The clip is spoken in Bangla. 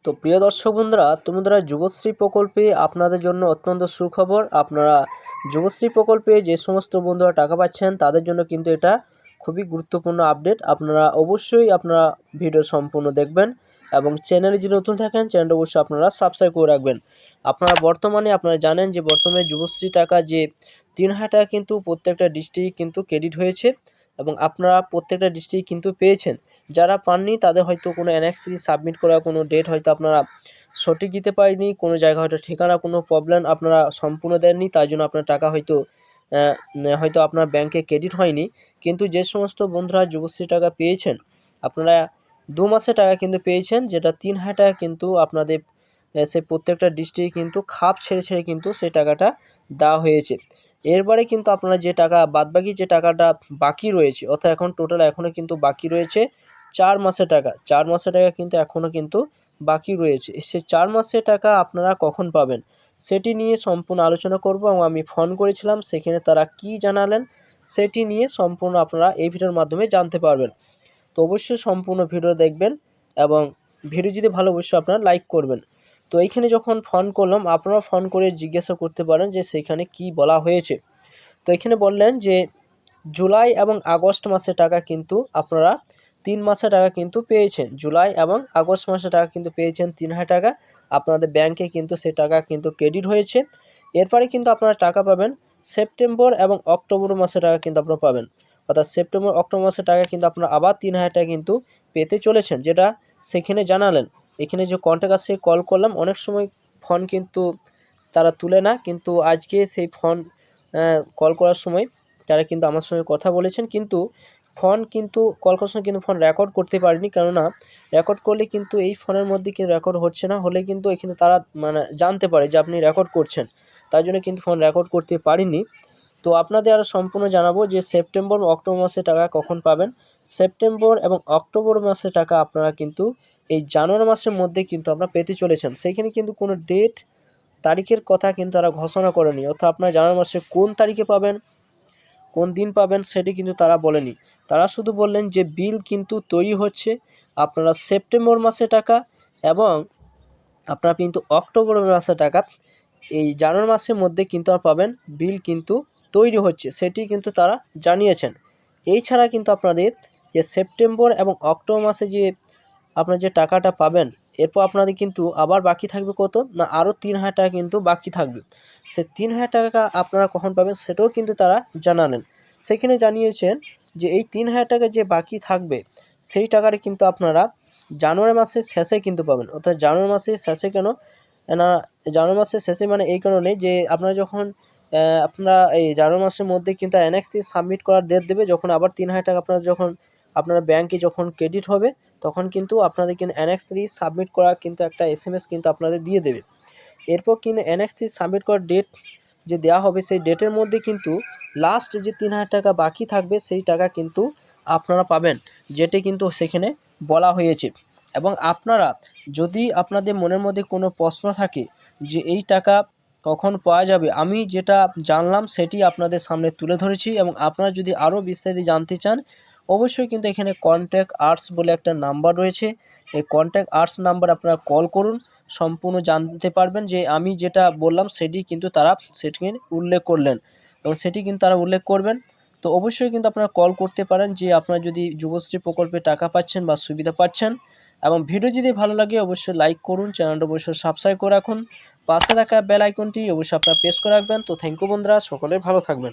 তো প্রিয় দর্শক বন্ধুরা, তোমরা যুবশ্রী প্রকল্পে আপনাদের জন্য অত্যন্ত সুখবর। আপনারা যুবশ্রী প্রকল্পে যে সমস্ত বন্ধুরা টাকা পাচ্ছেন তাদের জন্য কিন্তু এটা খুবই গুরুত্বপূর্ণ আপডেট। আপনারা অবশ্যই ভিডিও সম্পূর্ণ দেখবেন এবং চ্যানেলে যদি নতুন থাকেন চ্যানেলটা অবশ্যই আপনারা সাবস্ক্রাইব করে রাখবেন। আপনারা জানেন যে বর্তমানে যুবশ্রী টাকা যে 3,000 টাকা কিন্তু প্রত্যেকটা ডিস্ট্রিক্ট কিন্তু ক্রেডিট হয়েছে এবং আপনারা প্রত্যেকটা ডিস্ট্রিক্ট কিন্তু পেয়েছেন। যারা পাননি তাদের হয়তো কোনো অ্যানেক্সি সাবমিট করা কোনো ডেট হয়তো আপনারা সঠিক দিতে পারেনি, কোনো জায়গায় হয়তো ঠিকানা কোনো প্রবলেম আপনারা সম্পূর্ণ দেননি, তাই জন্য আপনার টাকা হয়তো আপনার ব্যাংকে ক্রেডিট হয়নি। কিন্তু যে সমস্ত বন্ধুরা যুবশ্রী টাকা পেয়েছেন, আপনারা 2 মাসের টাকা কিন্তু পেয়েছেন, যেটা 3,000 টাকা কিন্তু আপনাদের সেই প্রত্যেকটা ডিস্ট্রিক্টে কিন্তু খাপ ছেড়ে ছেড়ে কিন্তু সেই টাকাটা দেওয়া হয়েছে। এরপরে কিন্তু আপনারা যে টাকা বাদবাকি যে টাকাটা বাকি রয়েছে, অর্থাৎ এখন টোটাল এখনও কিন্তু বাকি রয়েছে 4 মাসের টাকা। 4 মাসের টাকা কিন্তু এখনও কিন্তু বাকি রয়েছে। সে 4 মাসের টাকা আপনারা কখন পাবেন সেটি নিয়ে সম্পূর্ণ আলোচনা করব এবং আমি ফোন করেছিলাম, সেখানে তারা কি জানালেন সেটি নিয়ে সম্পূর্ণ আপনারা এই ভিডিওর মাধ্যমে জানতে পারবেন। তো অবশ্যই সম্পূর্ণ ভিডিও দেখবেন এবং ভিডিও যদি ভালো অবশ্যই আপনারা লাইক করবেন। তো এইখানে যখন ফোন করলাম, আপনারা ফোন করে জিজ্ঞাসা করতে পারেন যে সেখানে কি বলা হয়েছে। তো এখানে বললেন যে জুলাই এবং আগস্ট মাসের টাকা কিন্তু আপনারা 3 মাসের টাকা কিন্তু পেয়েছেন। জুলাই এবং আগস্ট মাসের টাকা কিন্তু পেয়েছেন 3,000 টাকা। আপনাদের ব্যাংকে কিন্তু সেই টাকা কিন্তু ক্রেডিট হয়েছে। এরপরে কিন্তু আপনারা টাকা পাবেন সেপ্টেম্বর এবং অক্টোবর মাসের টাকা কিন্তু আপনারা পাবেন। অর্থাৎ সেপ্টেম্বর অক্টোবর মাসের টাকা কিন্তু আপনারা আবার 3,000 টাকা কিন্তু পেতে চলেছেন, যেটা সেখানে জানালেন। এখানে যে কন্ট্যাক্ট আসে কল করলাম, অনেক সময় ফোন কিন্তু তারা তুলে না, কিন্তু আজকে সেই ফোন কল করার সময় তারা কিন্তু আমার সঙ্গে কথা বলেছেন, কিন্তু কল করার সময় কিন্তু ফোন রেকর্ড করতে পারিনি, কেননা রেকর্ড করলে কিন্তু এই ফোনের মধ্যে কিন্তু রেকর্ড হচ্ছে না, হলে কিন্তু এখানে তারা জানতে পারে যে আপনি রেকর্ড করছেন, তাই জন্য কিন্তু ফোন রেকর্ড করতে পারিনি। তো আপনাদের আরও সম্পূর্ণ জানাবো যে সেপ্টেম্বর ও অক্টোবর মাসে টাকা কখন পাবেন। সেপ্টেম্বর এবং অক্টোবর মাসে টাকা আপনারা কিন্তু এই জানুয়ারি মাসের মধ্যে কিন্তু আপনারা পেতে চলেছেন। সেইখানে কিন্তু কোনো ডেট তারিখের কথা কিন্তু তারা ঘোষণা করেনি, অর্থাৎ আপনারা জানুয়ারি মাসে কোন তারিখে পাবেন, কোন দিন পাবেন সেটি কিন্তু তারা বলেনি। তারা শুধু বললেন যে বিল কিন্তু তৈরি হচ্ছে, আপনারা সেপ্টেম্বর মাসে টাকা এবং আপনারা কিন্তু অক্টোবর মাসে টাকা এই জানুয়ারি মাসের মধ্যে কিন্তু পাবেন। বিল কিন্তু তৈরি হচ্ছে সেটি কিন্তু তারা জানিয়েছেন। এছাড়া কিন্তু আপনাদের যে সেপ্টেম্বর এবং অক্টোবর মাসে যে আপনারা যে টাকাটা পাবেন, এরপর আপনাদের কিন্তু আবার বাকি থাকবে কত না, আরও 3,000 টাকা কিন্তু বাকি থাকবে। সে 3,000 টাকা আপনারা কখন পাবেন সেটাও কিন্তু তারা জানালেন। সেখানে জানিয়েছেন যে এই 3,000 টাকা যে বাকি থাকবে সেই টাকাটা কিন্তু আপনারা জানুয়ারি মাসের শেষে কিন্তু পাবেন। অর্থাৎ জানুয়ারি মাসের শেষে কেন না, জানুয়ারি মাসের শেষে মানে এই কারণে যে আপনারা যখন আপনারা এই জানুয়ারি মাসের মধ্যে কিন্তু অ্যানেক্সি সাবমিট করার ডেট দেবে, যখন আবার 3,000 টাকা আপনারা যখন আপনারা ব্যাংকে যখন ক্রেডিট হবে, তখন কিন্তু আপনাদের কিন্তু অ্যানেক্স 3 সাবমিট করা কিন্তু একটা SMS কিন্তু আপনাদের দিয়ে দেবে। এরপর কিন্তু অ্যানেক্স 3 সাবমিট করার ডেট যে দেওয়া হবে, সেই ডেটের মধ্যে কিন্তু লাস্ট যে 3,000 টাকা বাকি থাকবে সেই টাকা কিন্তু আপনারা পাবেন, যেটি কিন্তু সেখানে বলা হয়েছে। এবং আপনারা যদি আপনাদের মনের মধ্যে কোনো প্রশ্ন থাকে যে এই টাকা কখন পাওয়া যাবে, আমি যেটা জানলাম সেটি আপনাদের সামনে তুলে ধরেছি। এবং আপনারা যদি আরও বিস্তারিত জানতে চান, অবশ্যই কিন্তু এখানে কন্ট্যাক্ট আর্টস বলে একটা নাম্বার রয়েছে, এই কন্ট্যাক্ট আর্টস নাম্বার আপনারা কল করুন, সম্পূর্ণ জানতে পারবেন। যে আমি যেটা বললাম সেটি কিন্তু তারা সেটিকে উল্লেখ করলেন এবং সেটি কিন্তু তারা উল্লেখ করবেন। তো অবশ্যই কিন্তু আপনারা কল করতে পারেন যে আপনারা যদি যুবশ্রী প্রকল্পে টাকা পাচ্ছেন বা সুবিধা পাচ্ছেন। এবং ভিডিও যদি ভালো লাগে অবশ্যই লাইক করুন, চ্যানেলটা অবশ্যই সাবস্ক্রাইব করে রাখুন, পাশে থাকা বেল আইকনটি অবশ্যই আপনারা প্রেস করে রাখবেন। তো থ্যাংক ইউ বন্ধুরা, সকলে ভালো থাকবেন।